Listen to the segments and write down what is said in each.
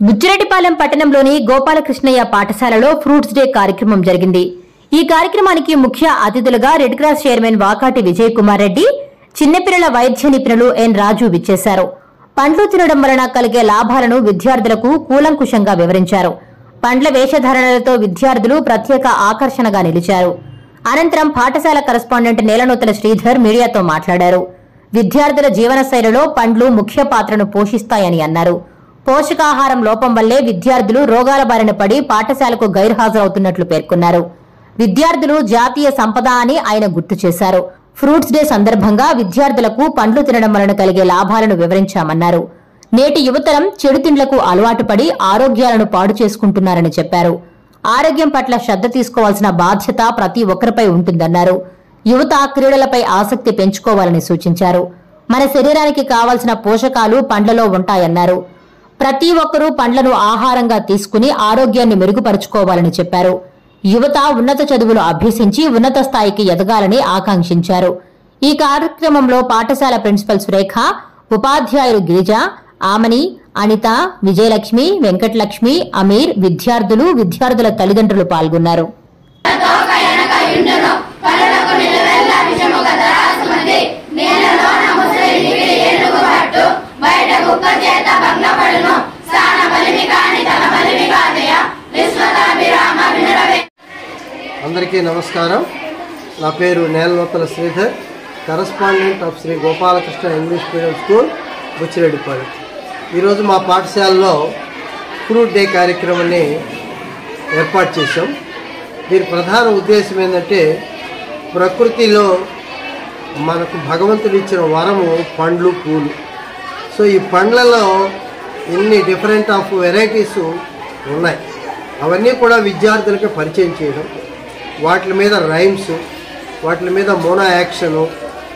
బుచ్చిరెడ్డిపాలెం పట్టణంలోని గోపాలకృష్ణయ్య పాఠశాలలో fruits day కార్యక్రమం జరిగింది. ఈ కార్యక్రమానికి ముఖ్య అతిథులుగా red cross chairman Vakati Vijay Kumar Reddy, చిన్నపిల్లల వైద్య నిపుణులు ఎన్ రాజు విచ్చేశారు. పండ్లు తినడం వలన కలిగే లాభాలను విద్యార్థులకు కూలంకుషంగా వివరించారు. పండ్ల వేషధారణలతో విద్యార్థులు ప్రత్యేక ఆకర్షణగా నిలిచారు. అనంతరం పాఠశాల కరెస్పాండెంట్ నేలనూతల శ్రీధర్ మీడియాతో మాట్లాడారు. విద్యార్థుల జీవనశైలిలో పండ్లు ముఖ్య పాత్రను పోషిస్తాయని అన్నారు. పోషకాహారం లోపం వల్లే విద్యార్థులు రోగాల బారిన పడి పాఠశాలకు గైర్హాజరవుతున్నట్లు పేర్కొన్నారు. విద్యార్థులు జాతీయ సంపద అని ఆయన గుర్తు చేశారు. ఫ్రూట్స్ డే సందర్భంగా విద్యార్థులకు పండ్లు తినడం వలన కలిగే లాభాలను వివరించామన్నారు. నేటి యువతరం చెడు తిండ్లకు అలవాటు పడి ఆరోగ్యాలను పాడు చేసుకుంటున్నారని చెప్పారు. ఆరోగ్యం పట్ల శ్రద్ధ తీసుకోవాల్సిన బాధ్యత ప్రతి ఒక్కరిపై ఉంటుందన్నారు. యువత క్రీడలపై ఆసక్తి పెంచుకోవాలని సూచించారు. మన శరీరానికి కావాల్సిన పోషకాలు పండ్లలో ఉంటాయన్నారు. ప్రతి ఒక్కరూ పండ్లను ఆహారంగా తీసుకుని ఆరోగ్యాన్ని మెరుగుపరుచుకోవాలని చెప్పారు. యువత ఉన్నత చదువులు అభ్యసించి ఉన్నత స్థాయికి ఎదగాలని ఆకాంక్షించారు. ఈ కార్యక్రమంలో పాఠశాల ప్రిన్సిపల్ సురేఖ, ఉపాధ్యాయులు గిరిజ, ఆమని, అనిత, విజయలక్ష్మి, వెంకటలక్ష్మి, అమీర్, విద్యార్థులు, విద్యార్థుల తల్లిదండ్రులు పాల్గొన్నారు. అందరికీ నమస్కారం. నా పేరు Nelanuthala Sridhar, correspondent of Sri Gopalakrishna English medium school, Buchireddipalem. ఈరోజు మా పాఠశాలలో ఫ్రూట్ డే కార్యక్రమాన్ని ఏర్పాటు చేశాం. దీని ప్రధాన ఉద్దేశం ఏంటంటే, ప్రకృతిలో మనకు భగవంతుడు ఇచ్చిన వరము పండ్లు, పూలు. సో ఈ పండ్లలో ఎన్ని డిఫరెంట్ ఆఫ్ వెరైటీస్ ఉన్నాయి. అవన్నీ కూడా విద్యార్థులకి పరిచయం చేయడం, వాటి మీద రైమ్స్, వాటి మీద మోనో యాక్షను,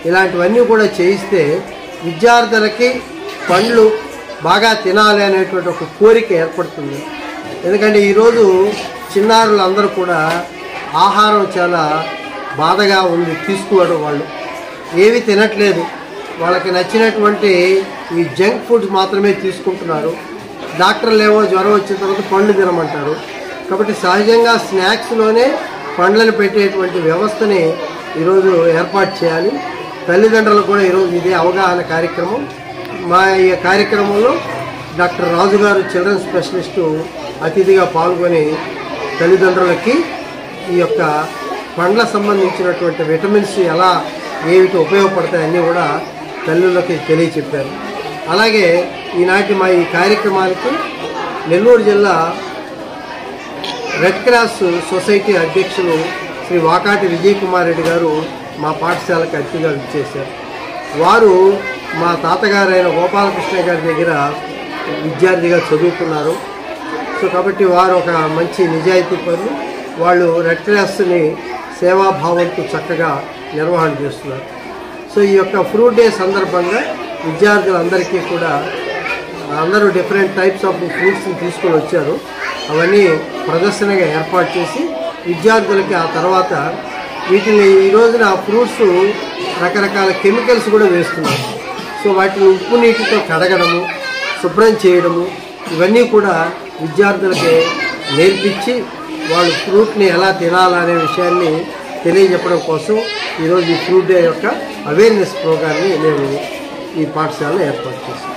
ఇలాంటివన్నీ కూడా చేయిస్తే విద్యార్థులకి పండ్లు బాగా తినాలి అనేటువంటి ఒక కోరిక ఏర్పడుతుంది. ఎందుకంటే ఈరోజు చిన్నారులు అందరూ కూడా ఆహారం చాలా బాధగా ఉంది తీసుకోవడం. వాళ్ళు ఏవి తినట్లేదు. వాళ్ళకి నచ్చినటువంటి ఈ జంక్ ఫుడ్స్ మాత్రమే తీసుకుంటున్నారు. డాక్టర్లు ఏమో జ్వరం వచ్చిన తర్వాత పండ్లు తినమంటారు. కాబట్టి సహజంగా స్నాక్స్లోనే పండ్లను పెట్టేటువంటి వ్యవస్థని ఈరోజు ఏర్పాటు చేయాలి. తల్లిదండ్రులు కూడా ఈరోజు ఇదే అవగాహన కార్యక్రమం. మా ఈ కార్యక్రమంలో డాక్టర్ రాజు గారు చిల్డ్రన్ స్పెషలిస్టు అతిథిగా పాల్గొని తల్లిదండ్రులకి ఈ యొక్క పండ్ల సంబంధించినటువంటి విటమిన్స్ ఎలా ఏమిటి ఉపయోగపడతాయన్నీ కూడా తల్లులకి తెలియచెప్పారు. అలాగే ఈనాటి మా ఈ కార్యక్రమానికి నెల్లూరు జిల్లా రెడ్ క్రాస్ సొసైటీ అధ్యక్షులు శ్రీ వాకాటి విజయ్ కుమార్ రెడ్డి గారు మా పాఠశాలకు అతిథిగా విచ్చేశారు. వారు మా తాతగారైన గోపాలకృష్ణ గారి దగ్గర విద్యార్థిగా చదువుకున్నారు. సో కాబట్టి వారు ఒక మంచి నిజాయితీ పరులు. వాళ్ళు రెడ్ క్రాస్ని సేవాభావంతో చక్కగా నిర్వహణ చేస్తున్నారు. సో ఈ యొక్క ఫ్రూట్ డే సందర్భంగా విద్యార్థులందరికీ కూడా అందరూ డిఫరెంట్ టైప్స్ ఆఫ్ ఫ్రూట్స్ని తీసుకొని వచ్చారు. అవన్నీ ప్రదర్శనగా ఏర్పాటు చేసి విద్యార్థులకి ఆ తర్వాత వీటిని ఈ రోజున ఫ్రూట్స్ రకరకాల కెమికల్స్ కూడా వేస్తున్నారు. సో వాటిని ఉప్పు నీటితో కడగడము, శుభ్రం చేయడము, ఇవన్నీ కూడా విద్యార్థులకి నేర్పించి వాళ్ళు ఫ్రూట్ని ఎలా తినాలనే విషయాన్ని తెలియజెప్పడం కోసం ఈరోజు ఈ ఫ్రూట్ డే యొక్క అవేర్నెస్ ప్రోగ్రామ్ని మేము ఈ పాఠశాలలో ఏర్పాటు చేస్తాం.